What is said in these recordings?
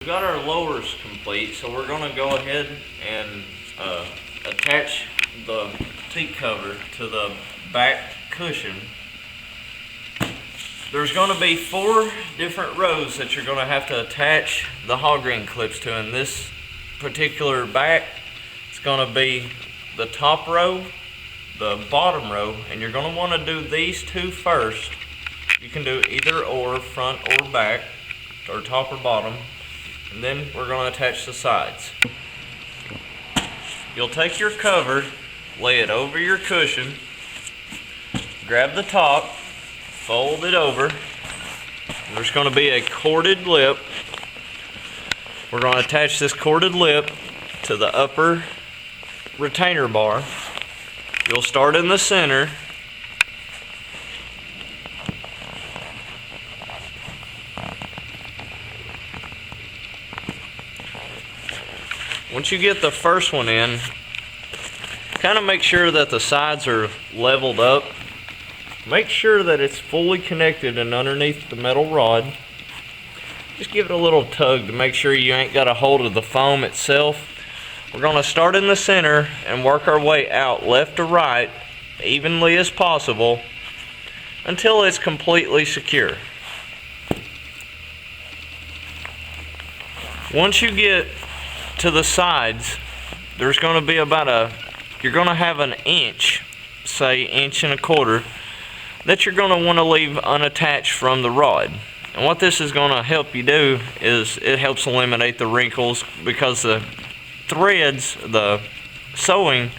We got our lowers complete, so we're going to go ahead and attach the seat cover to the back cushion. There's going to be 4 different rows that you're going to have to attach the hog ring clips to. In this particular back, it's going to be the top row, the bottom row, and you're going to want to do these 2 first. You can do either or, front or back, or top or bottom, and then we're going to attach the sides. You'll take your cover, lay it over your cushion, grab the top, fold it over. There's going to be a corded lip. We're going to attach this corded lip to the upper retainer bar. You'll start in the center. Once you get the first one in, kind of make sure that the sides are leveled up. Make sure that it's fully connected and underneath the metal rod. Just give it a little tug to make sure you ain't got a hold of the foam itself. We're going to start in the center and work our way out left to right, evenly as possible, until it's completely secure. Once you get to the sides, there's going to be about you're going to have an inch, say 1.25 inches, that you're going to want to leave unattached from the rod. And what this is going to help you do is it helps eliminate the wrinkles, because the threads, the sewing,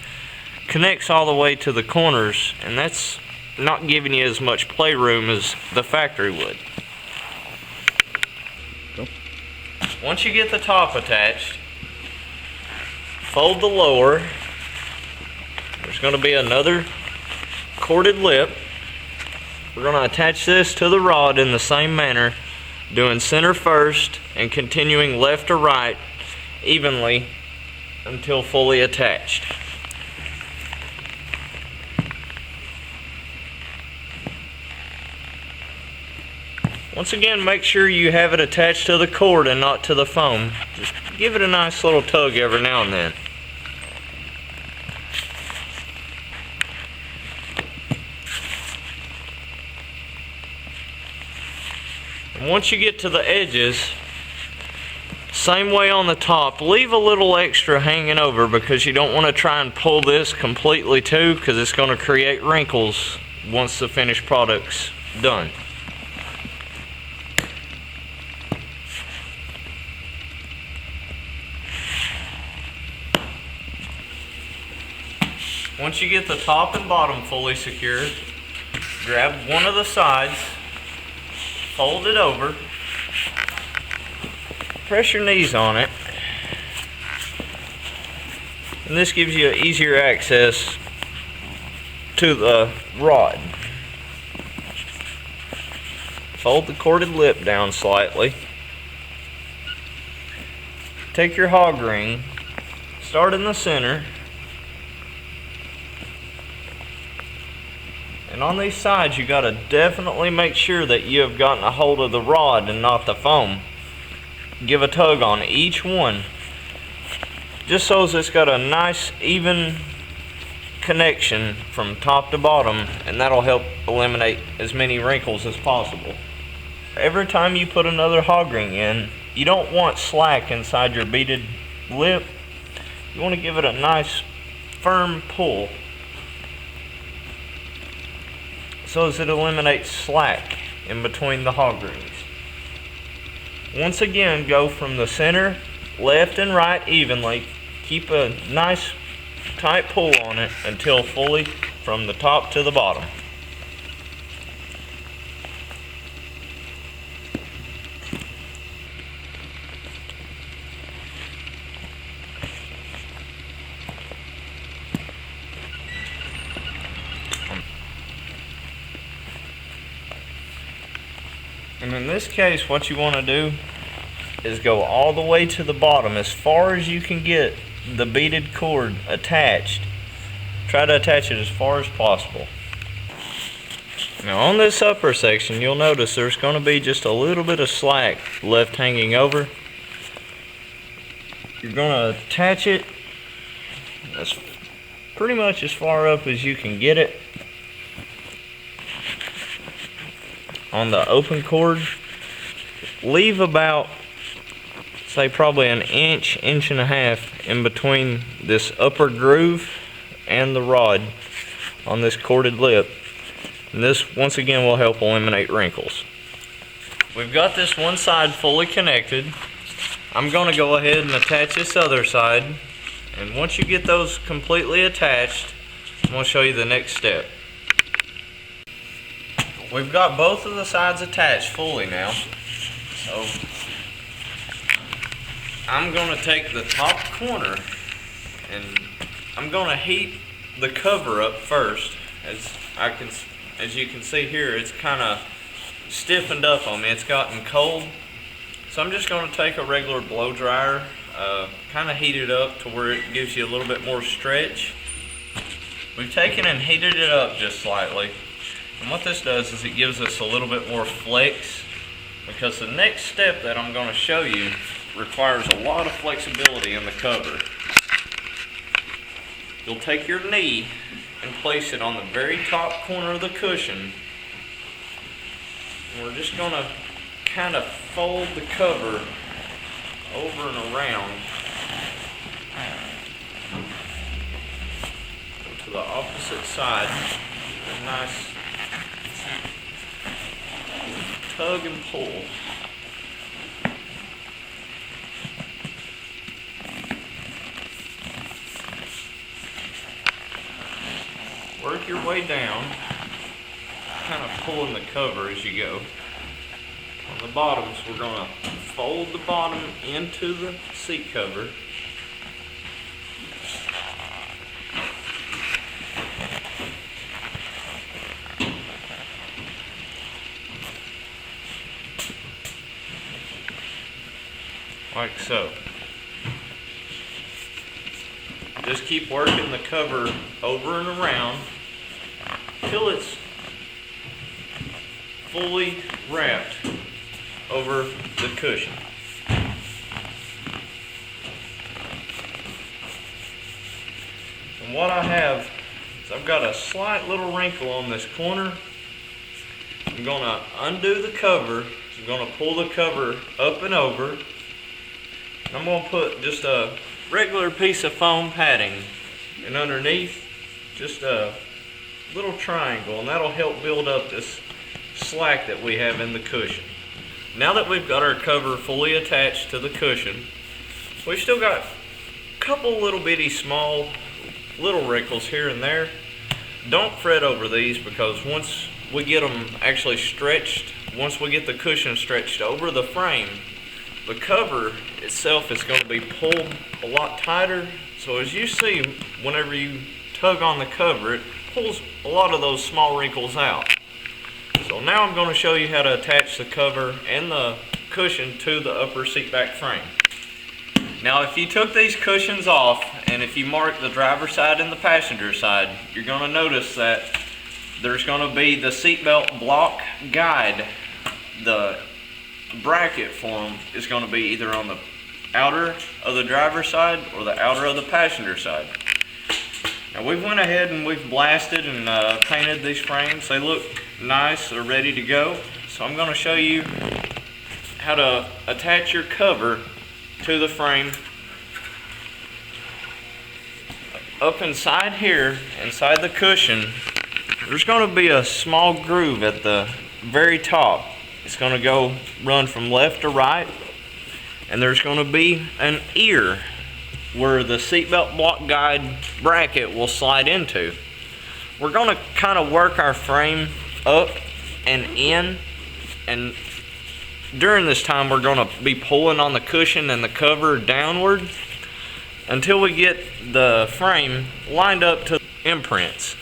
connects all the way to the corners, and that's not giving you as much playroom as the factory would. Once you get the top attached, fold the lower. There's going to be another corded lip. We're going to attach this to the rod in the same manner, doing center first and continuing left to right evenly until fully attached. Once again, make sure you have it attached to the cord and not to the foam. Just give it a nice little tug every now and then. And once you get to the edges, same way on the top, leave a little extra hanging over, because you don't want to try and pull this completely too, because it's going to create wrinkles once the finished product's done. Once you get the top and bottom fully secured, grab one of the sides, fold it over, press your knees on it, and this gives you easier access to the rod. Fold the corded lip down slightly. Take your hog ring, start in the center, and on these sides you got to definitely make sure that you have gotten a hold of the rod and not the foam. Give a tug on each one, just so as it's got a nice even connection from top to bottom, and that'll help eliminate as many wrinkles as possible. Every time you put another hog ring in, you don't want slack inside your beaded lip. You want to give it a nice firm pull, so as it eliminates slack in between the hog rings. Once again, go from the center, left and right evenly. Keep a nice tight pull on it until fully from the top to the bottom. And in this case, what you want to do is go all the way to the bottom, as far as you can get the beaded cord attached. Try to attach it as far as possible. Now on this upper section, you'll notice there's going to be just a little bit of slack left hanging over. you're gonna attach it as pretty much as far up as you can get it on the open cord. Leave about, say, probably an inch, inch and a half in between this upper groove and the rod on this corded lip. And this, once again, will help eliminate wrinkles. We've got this one side fully connected. I'm going to go ahead and attach this other side. And once you get those completely attached, I'm going to show you the next step. We've got both of the sides attached fully now. So I'm going to take the top corner and I'm going to heat the cover up first. As you can see here, it's kind of stiffened up on me. It's gotten cold. So I'm just going to take a regular blow dryer, kind of heat it up to where it gives you a little bit more stretch. We've taken and heated it up just slightly. And what this does is it gives us a little bit more flex, because the next step that I'm going to show you requires a lot of flexibility in the cover. You'll take your knee and place it on the very top corner of the cushion. And we're just going to kind of fold the cover over and around to the opposite side. A nice tug and pull. Work your way down, kind of pulling the cover as you go. On the bottoms, we're going to fold the bottom into the seat cover. Like so. Just keep working the cover over and around till it's fully wrapped over the cushion. And what I have is I've got a slight little wrinkle on this corner. I'm going to undo the cover. I'm going to pull the cover up and over. And I'm going to put just a regular piece of foam padding, and underneath just a little triangle, and that'll help build up this slack that we have in the cushion. Now that we've got our cover fully attached to the cushion, we've still got a couple little bitty small little wrinkles here and there. Don't fret over these, because once we get them actually stretched, once we get the cushion stretched over the frame, the cover itself is going to be pulled a lot tighter. So as you see, whenever you tug on the cover, it pulls a lot of those small wrinkles out. So now I'm going to show you how to attach the cover and the cushion to the upper seat back frame. Now if you took these cushions off, and if you mark the driver's side and the passenger side, you're going to notice that there's going to be the seatbelt block guide. The bracket for them is going to be either on the outer of the driver's side or the outer of the passenger side. Now we've went ahead and we've blasted and painted these frames. They look nice, they're ready to go. So I'm going to show you how to attach your cover to the frame. Up inside here, inside the cushion, there's going to be a small groove at the very top. It's going to go run from left to right, and there's going to be an ear where the seatbelt block guide bracket will slide into. We're going to kind of work our frame up and in, and during this time we're going to be pulling on the cushion and the cover downward until we get the frame lined up to imprints.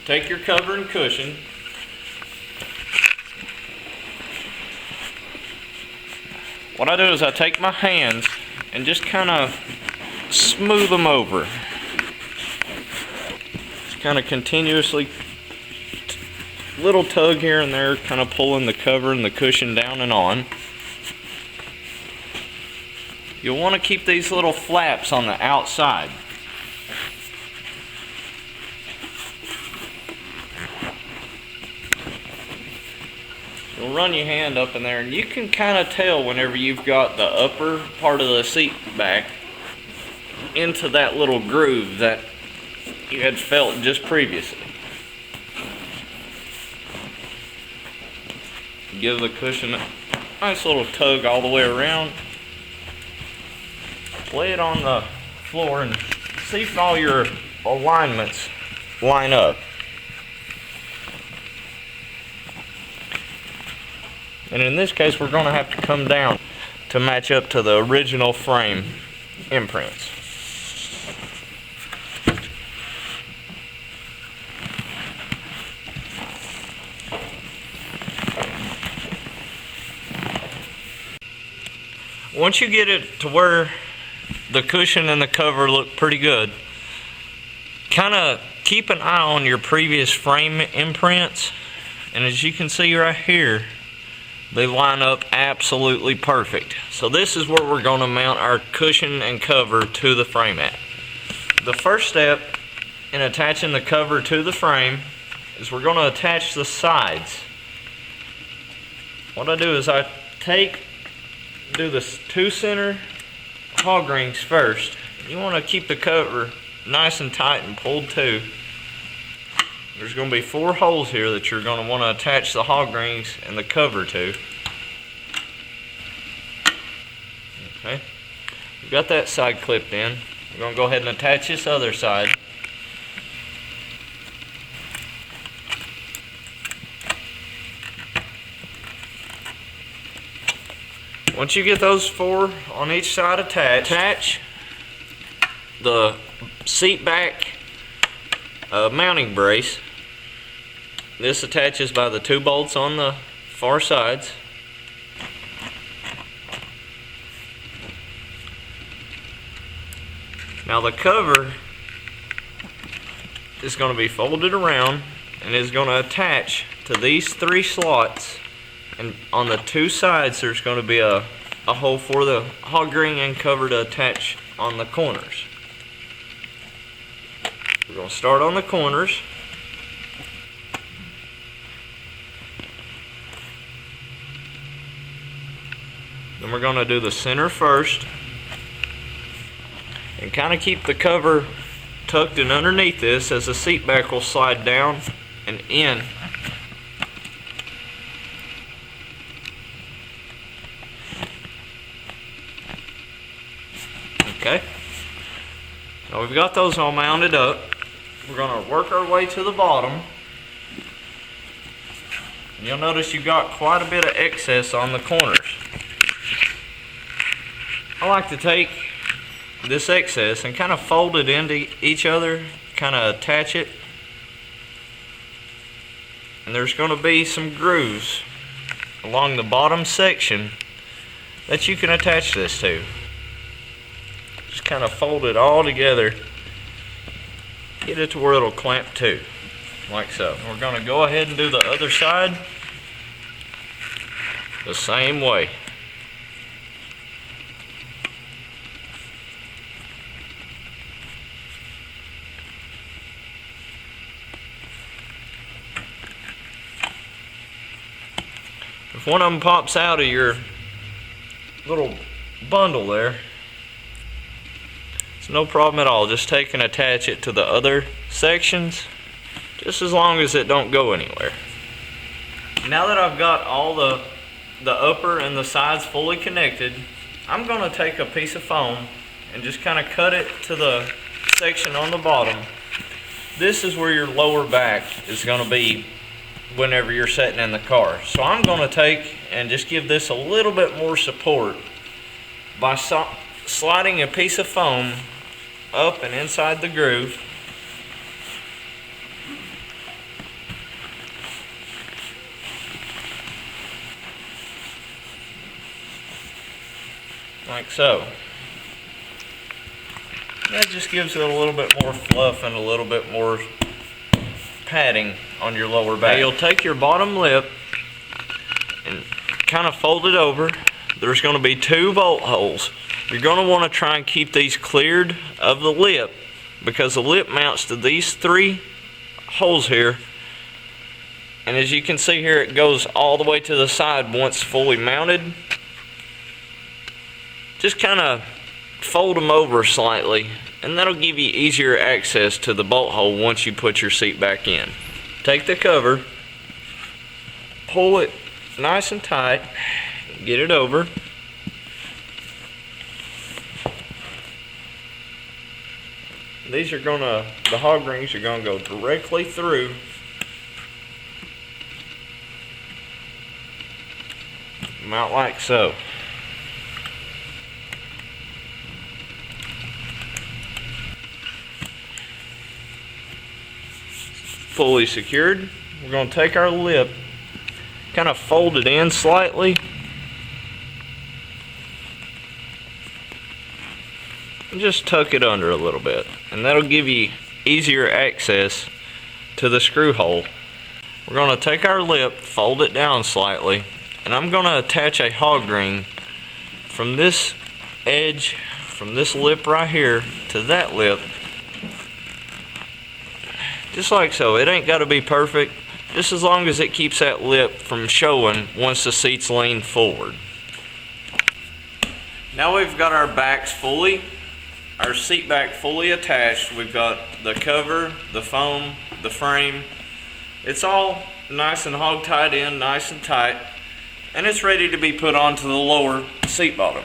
Take your cover and cushion, what I do is I take my hands and just kind of smooth them over. Just kind of continuously little tug here and there, kind of pulling the cover and the cushion down and on. You'll want to keep these little flaps on the outside. You'll run your hand up in there and you can kind of tell whenever you've got the upper part of the seat back into that little groove that you had felt just previously. Give the cushion a nice little tug all the way around. Lay it on the floor and see if all your alignments line up. And in this case, we're going to have to come down to match up to the original frame imprints. Once you get it to where the cushion and the cover look pretty good, kind of keep an eye on your previous frame imprints, and as you can see right here, they line up absolutely perfect. So this is where we're going to mount our cushion and cover to the frame at. The first step in attaching the cover to the frame is we're going to attach the sides. What I do is I do the two center hog rings first. You want to keep the cover nice and tight and pulled to. There's going to be 4 holes here that you're going to want to attach the hog rings and the cover to. Okay, we've got that side clipped in. We're going to go ahead and attach this other side. Once you get those 4 on each side attach the seat back mounting brace. This attaches by the 2 bolts on the far sides. Now the cover is going to be folded around and is going to attach to these 3 slots, and on the 2 sides there's going to be a hole for the hog ring and cover to attach on the corners. We're going to start on the corners. Then we're going to do the center first and kind of keep the cover tucked in underneath this as the seat back will slide down and in. Okay, now we've got those all mounted up. We're going to work our way to the bottom. And you'll notice you've got quite a bit of excess on the corners. I like to take this excess and kind of fold it into each other, kind of attach it. And there's going to be some grooves along the bottom section that you can attach this to. Just kind of fold it all together, get it to where it'll clamp to, like so. We're going to go ahead and do the other side the same way. If one of them pops out of your little bundle there, it's no problem at all. Just take and attach it to the other sections, just as long as it don't go anywhere. Now that I've got all the upper and the sides fully connected, I'm going to take a piece of foam and just kind of cut it to the section on the bottom. This is where your lower back is going to be whenever you're sitting in the car. So I'm going to take and just give this a little bit more support by sliding a piece of foam up and inside the groove. Like so. That just gives it a little bit more fluff and a little bit more padding on your lower back. Now you'll take your bottom lip and kind of fold it over. There's going to be 2 bolt holes. You're going to want to try and keep these cleared of the lip, because the lip mounts to these 3 holes here. And as you can see here, it goes all the way to the side once fully mounted. Just kind of fold them over slightly, and that'll give you easier access to the bolt hole once you put your seat back in. Take the cover, pull it nice and tight, get it over. These are gonna, the hog rings are gonna go directly through mount like so. Fully secured. We're going to take our lip, kind of fold it in slightly, and just tuck it under a little bit, and that'll give you easier access to the screw hole. We're going to take our lip, fold it down slightly, and I'm going to attach a hog ring from this edge, from this lip right here to that lip, just like so. It ain't got to be perfect, just as long as it keeps that lip from showing once the seats lean forward. Now we've got our backs fully, our seat back fully attached. We've got the cover, the foam, the frame. It's all nice and hog tied in, nice and tight, and it's ready to be put onto the lower seat bottom.